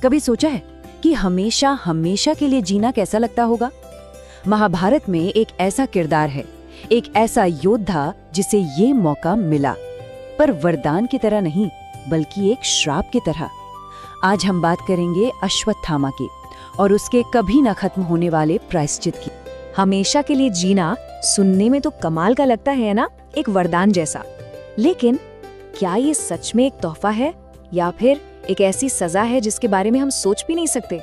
कभी सोचा है कि हमेशा हमेशा के लिए जीना कैसा लगता होगा? महाभारत में एक ऐसा किरदार है, एक ऐसा योद्धा जिसे ये मौका मिला, पर वरदान की तरह नहीं बल्कि एक श्राप की तरह। आज हम बात करेंगे अश्वत्थामा की और उसके कभी न खत्म होने वाले प्रायश्चित की। हमेशा के लिए जीना सुनने में तो कमाल का लगता है ना, एक वरदान जैसा। लेकिन क्या ये सच में एक तोहफा है या फिर एक ऐसी सजा है जिसके बारे में हम सोच भी नहीं सकते?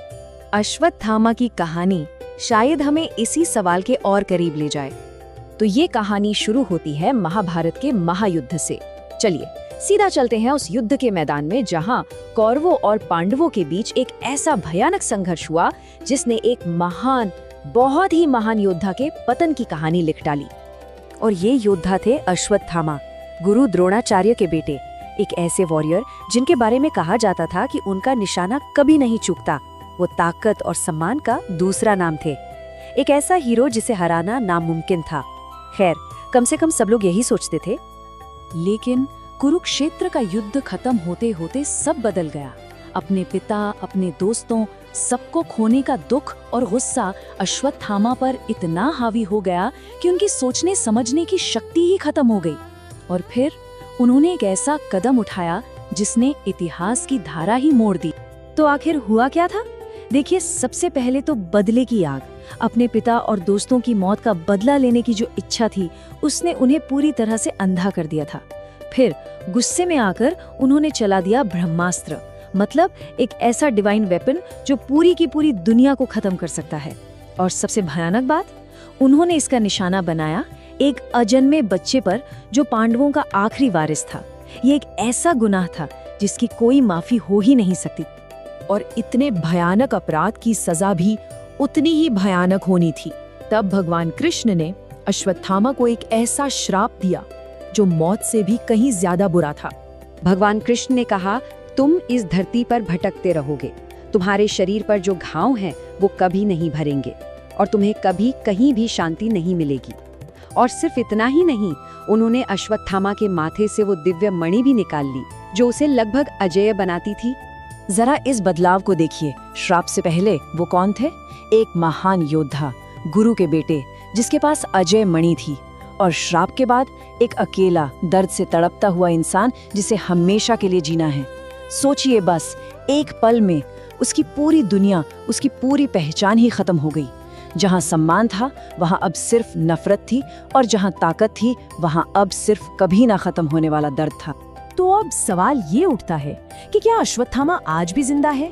अश्वत्थामा की कहानी शायद हमें इसी सवाल के और करीब ले जाए। तो ये कहानी शुरू होती है महाभारत के महायुद्ध से। चलिए सीधा चलते हैं उस युद्ध के मैदान में जहां कौरवों और पांडवों के बीच एक ऐसा भयानक संघर्ष हुआ जिसने एक महान, बहुत ही महान योद्धा के पतन की कहानी लिख डाली। और ये योद्धा थे अश्वत्थामा, गुरु द्रोणाचार्य के बेटे, एक ऐसे वॉरियर जिनके बारे में कहा जाता था कि उनका निशाना कभी नहीं चूकता। वो ताकत और सम्मान का दूसरा नाम थे, एक ऐसा हीरो जिसे हराना नामुमकिन था। खैर, कम से कम सब लोग यही सोचते थे। लेकिन कुरुक्षेत्र का युद्ध खत्म होते होते सब बदल गया। अपने पिता, अपने दोस्तों, सबको खोने का दुख और गुस्सा अश्वत्थामा पर इतना हावी हो गया कि उनकी सोचने समझने की शक्ति ही खत्म हो गई। और फिर उन्होंने एक ऐसा कदम उठाया जिसने इतिहास की धारा ही मोड़ दी। तो आखिर हुआ क्या था? देखिए, सबसे पहले तो बदले की आग। अपने पिता और दोस्तों की मौत का बदला लेने की जो इच्छा थी, उसने उन्हें पूरी तरह से अंधा कर दिया था। फिर गुस्से में आकर उन्होंने चला दिया ब्रह्मास्त्र, मतलब एक ऐसा डिवाइन वेपन जो पूरी की पूरी दुनिया को खत्म कर सकता है। और सबसे भयानक बात, उन्होंने इसका निशाना बनाया एक अजन्मे बच्चे पर जो पांडवों का आखिरी वारिस था। ये एक ऐसा गुनाह था जिसकी कोई माफी हो ही नहीं सकती। और इतने भयानक अपराध की सजा भी उतनी ही भयानक होनी थी। तब भगवान कृष्ण ने अश्वत्थामा को एक ऐसा श्राप दिया जो मौत से भी कहीं ज्यादा बुरा था। भगवान कृष्ण ने कहा, तुम इस धरती पर भटकते रहोगे, तुम्हारे शरीर पर जो घाव हैं वो कभी नहीं भरेंगे और तुम्हें कभी कहीं भी शांति नहीं मिलेगी। और सिर्फ इतना ही नहीं, उन्होंने अश्वत्थामा के माथे से वो दिव्य मणि भी निकाल ली जो उसे लगभग अजेय बनाती थी। जरा इस बदलाव को देखिए। श्राप से पहले वो कौन थे? एक महान योद्धा, गुरु के बेटे, जिसके पास अजय मणि थी। और श्राप के बाद एक अकेला, दर्द से तड़पता हुआ इंसान जिसे हमेशा के लिए जीना है। सोचिए, बस एक पल में उसकी पूरी दुनिया, उसकी पूरी पहचान ही खत्म हो गई। जहां सम्मान था वहां अब सिर्फ नफरत थी, और जहां ताकत थी वहां अब सिर्फ कभी ना खत्म होने वाला दर्द था। तो अब सवाल ये उठता है कि क्या अश्वत्थामा आज भी जिंदा है?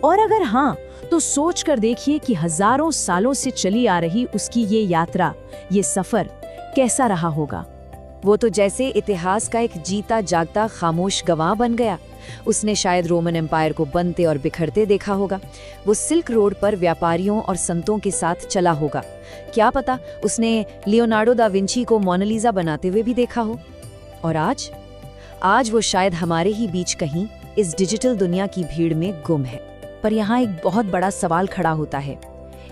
और अगर हाँ, तो सोच कर देखिए कि हजारों सालों से चली आ रही उसकी ये यात्रा, ये सफर कैसा रहा होगा। वो तो जैसे इतिहास का एक जीता जागता खामोश गवाह बन गया। उसने शायद रोमन एम्पायर को बनते और बिखरते देखा होगा। वो सिल्क रोड पर व्यापारियों और संतों के साथ चला होगा। क्या पता उसने लियोनार्डो दा विंची को मोनालिसा बनाते हुए भी देखा हो। और आज वो शायद हमारे ही बीच कहीं इस डिजिटल दुनिया की भीड़ में गुम है। पर यहाँ एक बहुत बड़ा सवाल खड़ा होता है।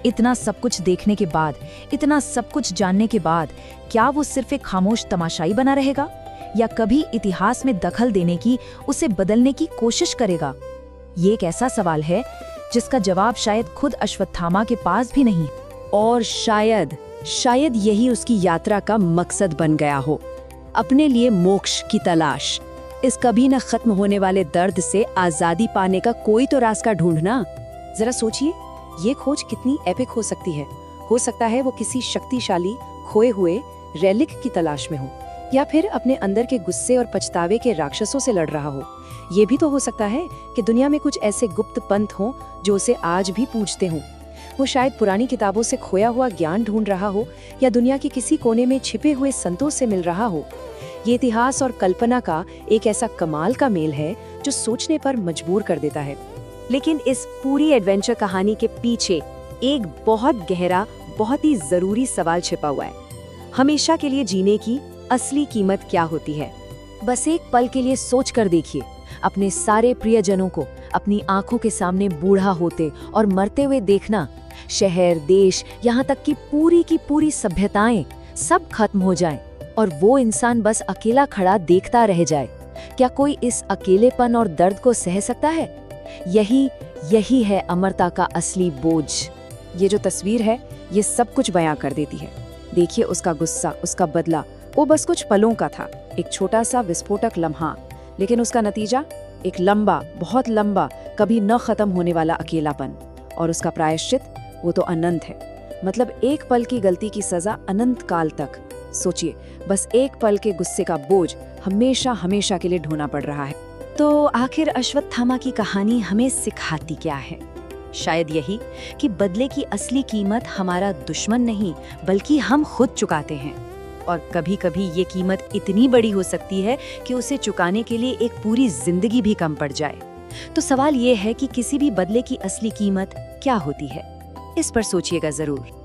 इतना सब कुछ देखने के बाद, इतना सब कुछ जानने के बाद, क्या वो सिर्फ एक खामोश तमाशाई बना रहेगा या कभी इतिहास में दखल देने की, उसे बदलने की कोशिश करेगा? ये एक ऐसा सवाल है जिसका जवाब शायद खुद अश्वत्थामा के पास भी नहीं। और शायद यही उसकी यात्रा का मकसद बन गया हो, अपने लिए मोक्ष की तलाश, इस कभी न खत्म होने वाले दर्द से आजादी पाने का कोई तो रास्ता ढूंढना। जरा सोचिए, ये खोज कितनी एपिक हो सकती है। हो सकता है वो किसी शक्तिशाली खोए हुए रेलिक की तलाश में हो, या फिर अपने अंदर के गुस्से और पछतावे के राक्षसों से लड़ रहा हो। ये भी तो हो सकता है कि दुनिया में कुछ ऐसे गुप्त पंथ हों जो उसे आज भी पूजते हों। वो शायद पुरानी किताबों से खोया हुआ ज्ञान ढूंढ रहा हो, या दुनिया के किसी कोने में छिपे हुए संतों से मिल रहा हो। ये इतिहास और कल्पना का एक ऐसा कमाल का मेल है जो सोचने पर मजबूर कर देता है। लेकिन इस पूरी एडवेंचर कहानी के पीछे एक बहुत गहरा, बहुत ही जरूरी सवाल छिपा हुआ है। हमेशा के लिए जीने की असली कीमत क्या होती है? बस एक पल के लिए सोच कर देखिए। अपने सारे प्रियजनों को अपनी आंखों के सामने बूढ़ा होते और मरते हुए देखना, शहर, देश, यहाँ तक कि की पूरी सभ्यताएं सब खत्म हो जाएं और वो इंसान बस अकेला खड़ा देखता रह जाए। क्या कोई इस अकेलेपन और दर्द को सह सकता है? यही है अमरता का असली बोझ। ये जो तस्वीर है ये सब कुछ बयां कर देती है। देखिए उसका गुस्सा, उसका बदला, वो बस कुछ पलों का था, एक छोटा सा विस्फोटक लम्हा, लेकिन उसका नतीजा एक लंबा, बहुत लंबा, कभी न खत्म होने वाला अकेलापन। और उसका प्रायश्चित वो तो अनंत है। मतलब एक पल की गलती की सजा अनंत काल तक। सोचिए, बस एक पल के गुस्से का बोझ हमेशा हमेशा के लिए ढोना पड़ रहा है। तो आखिर अश्वत्थामा की कहानी हमें सिखाती क्या है? शायद यही कि बदले की असली कीमत हमारा दुश्मन नहीं बल्कि हम खुद चुकाते हैं। और कभी-कभी ये कीमत इतनी बड़ी हो सकती है कि उसे चुकाने के लिए एक पूरी जिंदगी भी कम पड़ जाए। तो सवाल ये है कि किसी भी बदले की असली कीमत क्या होती है? इस पर सोचिएगा जरूर।